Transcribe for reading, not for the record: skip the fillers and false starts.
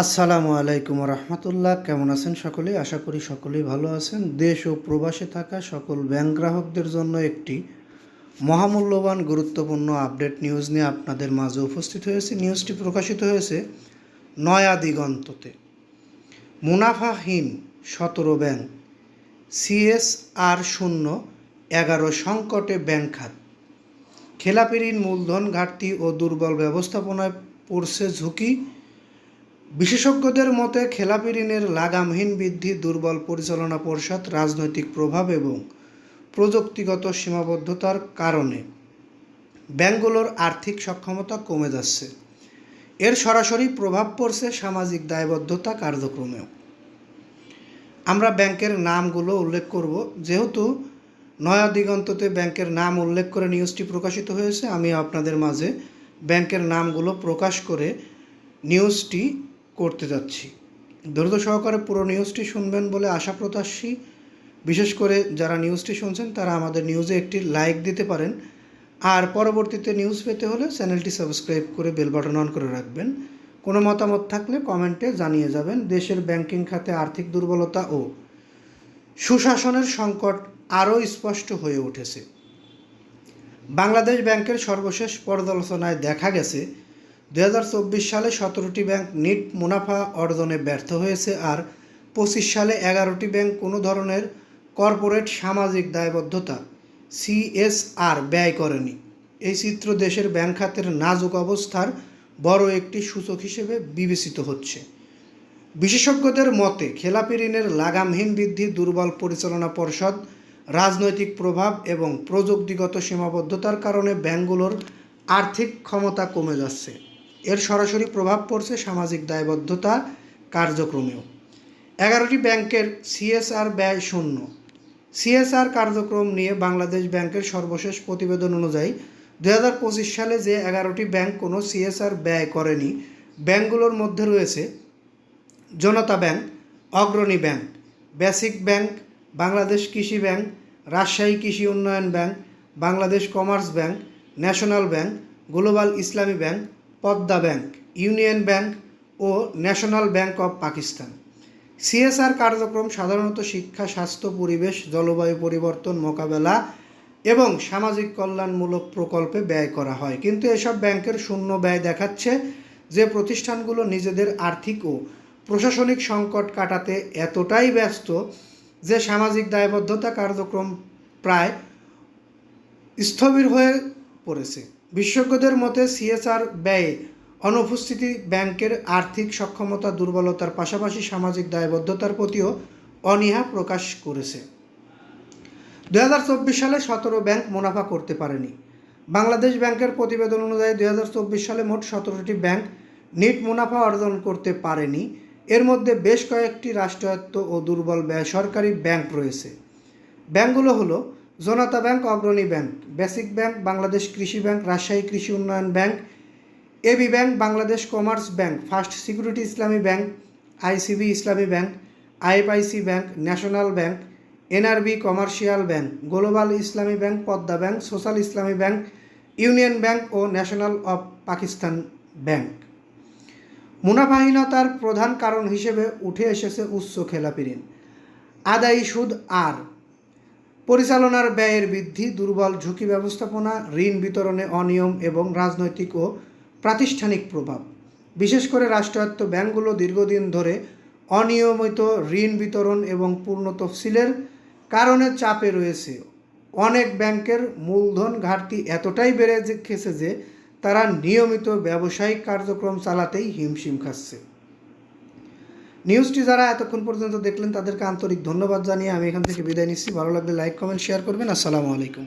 আসসালামু আলাইকুম রহমতুল্লাহ। কেমন আছেন সকলে? আশা করি সকলেই ভালো আছেন। দেশ ও প্রবাসে থাকা সকল ব্যাংক গ্রাহকদের জন্য একটি মহামূল্যবান গুরুত্বপূর্ণ আপডেট নিউজ নিয়ে আপনাদের মাঝে উপস্থিত হয়েছে। নিউজটি প্রকাশিত হয়েছে নয়া দিগন্ততে। মুনাফাহীন 17 ব্যাংক, CSR শূন্য 11 সংকটে ব্যাংক খাত। খেলাপি ঋণ, মূলধন ঘাটতি ও দুর্বল ব্যবস্থাপনায় পড়ছে ঝুঁকি। বিশেষজ্ঞদের মতে খেলাপি ঋণের লাগামহীন বৃদ্ধি, দুর্বল পরিচালনা পর্ষদ, রাজনৈতিক প্রভাব এবং প্রযুক্তিগত সীমাবদ্ধতার কারণে ব্যাংকগুলোর আর্থিক সক্ষমতা কমে যাচ্ছে। এর সরাসরি প্রভাব পড়ছে সামাজিক দায়বদ্ধতা কার্যক্রমেও। আমরা ব্যাংকের নামগুলো উল্লেখ করব, যেহেতু নয়া দিগন্ততে ব্যাংকের নাম উল্লেখ করে নিউজটি প্রকাশিত হয়েছে। আমি আপনাদের মাঝে ব্যাংকের নামগুলো প্রকাশ করে নিউজটি করতে যাচ্ছি। ধৈর্য সহকারে পুরো নিউজটি শুনবেন বলে আশা প্রত্যাশী। বিশেষ করে যারা নিউজটি শুনছেন তারা আমাদের নিউজে একটি লাইক দিতে পারেন। আর পরবর্তীতে নিউজ পেতে হলে চ্যানেলটি সাবস্ক্রাইব করে বেল বাটন অন করে রাখবেন। কোনো মতামত থাকলে কমেন্টে জানিয়ে যাবেন। দেশের ব্যাংকিং খাতে আর্থিক দুর্বলতা ও সুশাসনের সংকট আরও স্পষ্ট হয়ে উঠেছে। বাংলাদেশ ব্যাংকের সর্বশেষ পর্যালোচনায় দেখা গেছে 2024 সালে 17টি ব্যাংক নিট মুনাফা অর্জনে ব্যর্থ হয়েছে, আর 25 সালে 11টি ব্যাংক কোনো ধরনের কর্পোরেট সামাজিক দায়বদ্ধতা CSR ব্যয় করেনি। এই চিত্র দেশের ব্যাংক খাতের নাজুক অবস্থার বড় একটি সূচক হিসেবে বিবেচিত হচ্ছে। বিশেষজ্ঞদের মতে খেলাপি ঋণের লাগামহীন বৃদ্ধি, দুর্বল পরিচালনা পর্ষদ, রাজনৈতিক প্রভাব এবং প্রযুক্তিগত সীমাবদ্ধতার কারণে ব্যাংকগুলোর আর্থিক ক্ষমতা কমে যাচ্ছে। এর সরাসরি প্রভাব পড়ছে সামাজিক দায়বদ্ধতা কার্যক্রমেও। 11টি ব্যাংকের CSR ব্যয় শূন্য। CSR কার্যক্রম নিয়ে বাংলাদেশ ব্যাংকের সর্বশেষ প্রতিবেদন অনুযায়ী 2025 সালে যে 11টি ব্যাংক কোনো CSR ব্যয় করেনি, ব্যাংকগুলোর মধ্যে রয়েছে Janata bank, Agrani bank, basic bank, Bangladesh Krishi bank, Rajshahi Krishi Unnayan bank, Bangladesh commerce bank, national bank, global Islami bank, Padma bank, union bank ও national bank of Pakistan. CSR কার্যক্রম সাধারণত শিক্ষা, স্বাস্থ্য, পরিবেশ, জলবায়ু পরিবর্তন মোকাবেলা এবং সামাজিক কল্যাণমূলক প্রকল্পে ব্যয় করা হয়। কিন্তু এসব ব্যাংকের শূন্য ব্যয় দেখাচ্ছে যে প্রতিষ্ঠানগুলো নিজেদের আর্থিক ও প্রশাসনিক সংকট কাটাতে এতটাই ব্যস্ত যে সামাজিক দায়বদ্ধতা কার্যক্রম প্রায় স্থবির হয়ে পড়েছে। বিশেষজ্ঞদের মতে CSR ব্যয়ে অনুপস্থিতি ব্যাংকের আর্থিক সক্ষমতা দুর্বলতার পাশাপাশি সামাজিক দায়বদ্ধতার প্রতিও অনীহা প্রকাশ করেছে। 2024 সালে 17 ব্যাংক মুনাফা করতে পারেনি। বাংলাদেশ ব্যাংকের প্রতিবেদন অনুযায়ী 2024 সালে মোট 17টি ব্যাংক নিট মুনাফা অর্জন করতে পারেনি। এর মধ্যে বেশ কয়েকটি রাষ্ট্রায়ত্ত ও দুর্বল বেসরকারি ব্যাংক রয়েছে। ব্যাংকগুলো হলো Janata bank, Agrani bank, basic bank, Bangladesh Krishi bank, Rajshahi Krishi Unnayan bank, AB bank, Bangladesh commerce bank, first security Islami bank, ICB Islami bank, IFIC bank, national bank, NRB commercial bank, global Islami bank, Padma bank, social Islami bank, union bank ও ন্যাশনাল অব পাকিস্তান ব্যাংক। মুনাফাহীনতার প্রধান কারণ হিসেবে উঠে এসেছে উচ্চ খেলাপি ঋণ, আদায়ী সুদ আর পরিচালনার ব্যয়ের বৃদ্ধি, দুর্বল ঝুঁকি ব্যবস্থাপনা, ঋণ বিতরণে অনিয়ম এবং রাজনৈতিক ও প্রাতিষ্ঠানিক প্রভাব। বিশেষ করে রাষ্ট্রায়ত্ত ব্যাংকগুলো দীর্ঘদিন ধরে অনিয়মিত ঋণ বিতরণ এবং পূর্ণ তফসিলের কারণে চাপে রয়েছে। অনেক ব্যাংকের মূলধন ঘাটতি এতটাই বেড়ে গেছে যে তারা নিয়মিত ব্যবসায়িক কার্যক্রম চালাতেই হিমশিম খাচ্ছে। নিউজটি যারা এতক্ষণ পর্যন্ত দেখলেন তাদেরকে আন্তরিক ধন্যবাদ জানিয়ে আমি এখান থেকে বিদায় নিচ্ছি। ভালো লাগলে লাইক, কমেন্ট, শেয়ার করবেন। আসসালামু আলাইকুম।